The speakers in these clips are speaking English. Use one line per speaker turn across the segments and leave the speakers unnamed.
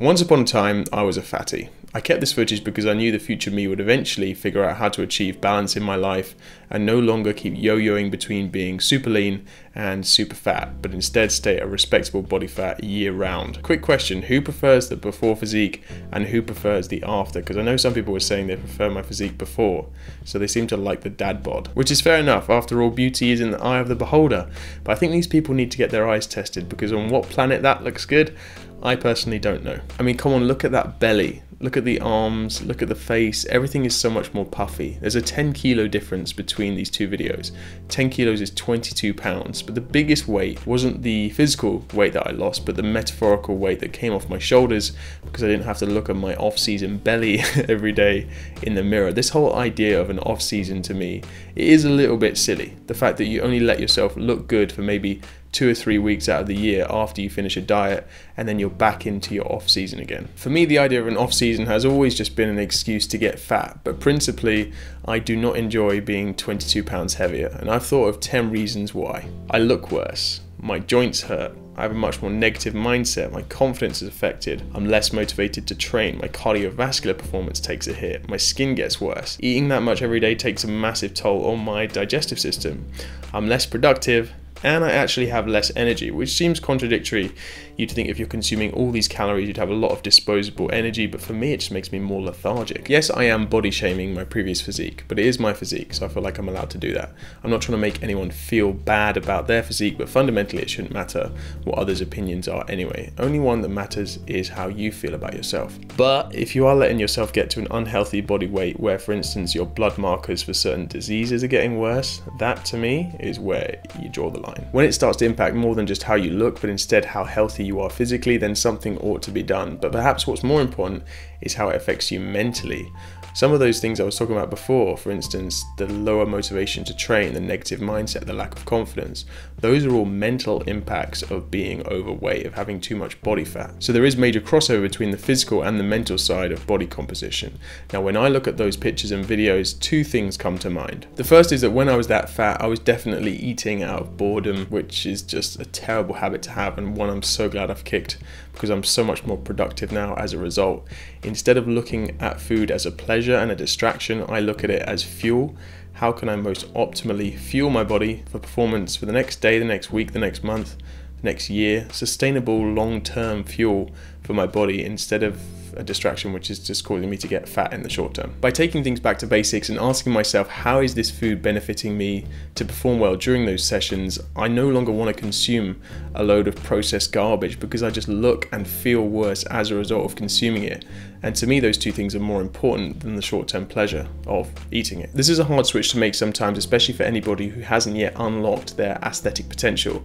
Once upon a time, I was a fatty. I kept this footage because I knew the future me would eventually figure out how to achieve balance in my life and no longer keep yo-yoing between being super lean and super fat, but instead stay at a respectable body fat year round. Quick question, who prefers the before physique and who prefers the after? Because I know some people were saying they prefer my physique before, so they seem to like the dad bod, which is fair enough. After all, beauty is in the eye of the beholder. But I think these people need to get their eyes tested, because on what planet that looks good, I personally don't know. I mean, come on, look at that belly. Look at the arms, look at the face, everything is so much more puffy. There's a 10 kilo difference between these two videos. 10 kilos is 22 pounds, but the biggest weight wasn't the physical weight that I lost, but the metaphorical weight that came off my shoulders because I didn't have to look at my off-season belly every day in the mirror. This whole idea of an off-season, to me, it is a little bit silly. The fact that you only let yourself look good for maybe 2 or 3 weeks out of the year after you finish a diet, and then you're back into your off season again. For me, the idea of an off season has always just been an excuse to get fat, but principally I do not enjoy being 22 pounds heavier, and I've thought of 10 reasons why. I look worse, my joints hurt, I have a much more negative mindset, my confidence is affected, I'm less motivated to train, my cardiovascular performance takes a hit, my skin gets worse, eating that much every day takes a massive toll on my digestive system, I'm less productive, and I actually have less energy, which seems contradictory. You'd think if you're consuming all these calories, you'd have a lot of disposable energy, but for me, it just makes me more lethargic. Yes, I am body shaming my previous physique, but it is my physique, so I feel like I'm allowed to do that. I'm not trying to make anyone feel bad about their physique, but fundamentally, it shouldn't matter what others' opinions are anyway. Only one that matters is how you feel about yourself. But if you are letting yourself get to an unhealthy body weight where, for instance, your blood markers for certain diseases are getting worse, that to me is where you draw the line. When it starts to impact more than just how you look, but instead how healthy you are physically, then something ought to be done. But perhaps what's more important is how it affects you mentally. Some of those things I was talking about before, for instance, the lower motivation to train, the negative mindset, the lack of confidence, those are all mental impacts of being overweight, of having too much body fat. So there is major crossover between the physical and the mental side of body composition. Now, when I look at those pictures and videos, two things come to mind. The first is that when I was that fat, I was definitely eating out of boredom, which is just a terrible habit to have, and one I'm so glad I've kicked, because I'm so much more productive now as a result. Instead of looking at food as a pleasure and a distraction, I look at it as fuel. How can I most optimally fuel my body for performance for the next day, the next week, the next month, the next year? Sustainable long-term fuel for my body instead of a distraction which is just causing me to get fat in the short term. By taking things back to basics and asking myself, how is this food benefiting me to perform well during those sessions, I no longer want to consume a load of processed garbage because I just look and feel worse as a result of consuming it. And to me, those two things are more important than the short-term pleasure of eating it. This is a hard switch to make sometimes, especially for anybody who hasn't yet unlocked their aesthetic potential.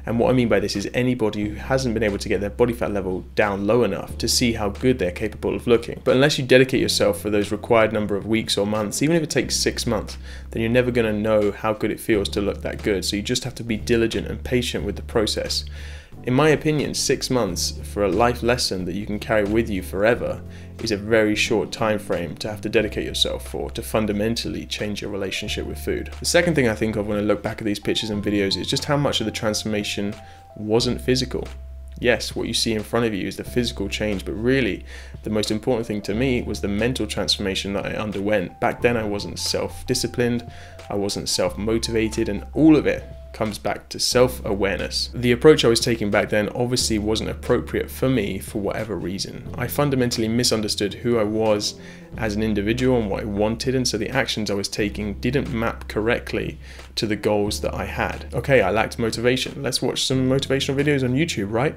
And what I mean by this is anybody who hasn't been able to get their body fat level down low enough to see how good they're capable of looking. But unless you dedicate yourself for those required number of weeks or months, even if it takes 6 months, then you're never going to know how good it feels to look that good. So you just have to be diligent and patient with the process. In my opinion, 6 months for a life lesson that you can carry with you forever is a very short time frame to have to dedicate yourself for, to fundamentally change your relationship with food. The second thing I think of when I look back at these pictures and videos is just how much of the transformation wasn't physical. Yes, what you see in front of you is the physical change, but really the most important thing to me was the mental transformation that I underwent. Back then I wasn't self-disciplined, I wasn't self-motivated, and all of it comes back to self-awareness. The approach I was taking back then obviously wasn't appropriate for me for whatever reason. I fundamentally misunderstood who I was as an individual and what I wanted, and so the actions I was taking didn't map correctly to the goals that I had. Okay, I lacked motivation. Let's watch some motivational videos on YouTube, right?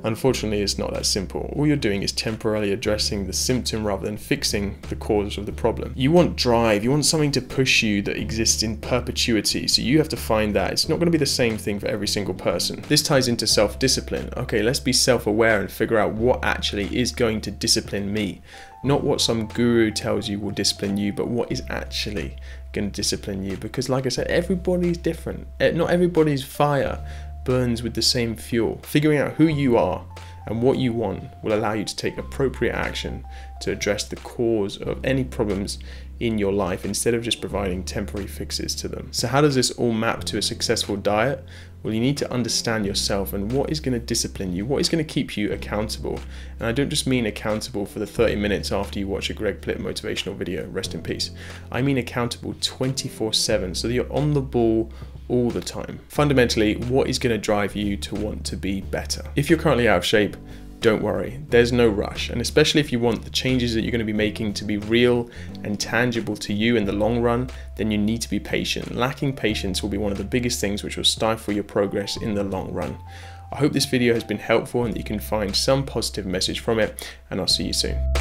Unfortunately, it's not that simple. All you're doing is temporarily addressing the symptom rather than fixing the cause of the problem. You want drive, you want something to push you that exists in perpetuity, so you have to find that. It's not going to be the same thing for every single person. This ties into self-discipline. Okay, let's be self-aware and figure out what actually is going to discipline me. Not what some guru tells you will discipline you, but what is actually going to discipline you. Because like I said, everybody's different. Not everybody's fire burns with the same fuel. Figuring out who you are and what you want will allow you to take appropriate action to address the cause of any problems in your life instead of just providing temporary fixes to them. So how does this all map to a successful diet? Well, you need to understand yourself and what is going to discipline you, what is going to keep you accountable. And I don't just mean accountable for the 30 minutes after you watch a Greg Plitt motivational video, rest in peace. I mean accountable 24/7, so that you're on the ball all the time. Fundamentally, what is going to drive you to want to be better? If you're currently out of shape, don't worry, there's no rush, and especially if you want the changes that you're going to be making to be real and tangible to you in the long run, then you need to be patient. Lacking patience will be one of the biggest things which will stifle your progress in the long run. I hope this video has been helpful and that you can find some positive message from it, and I'll see you soon.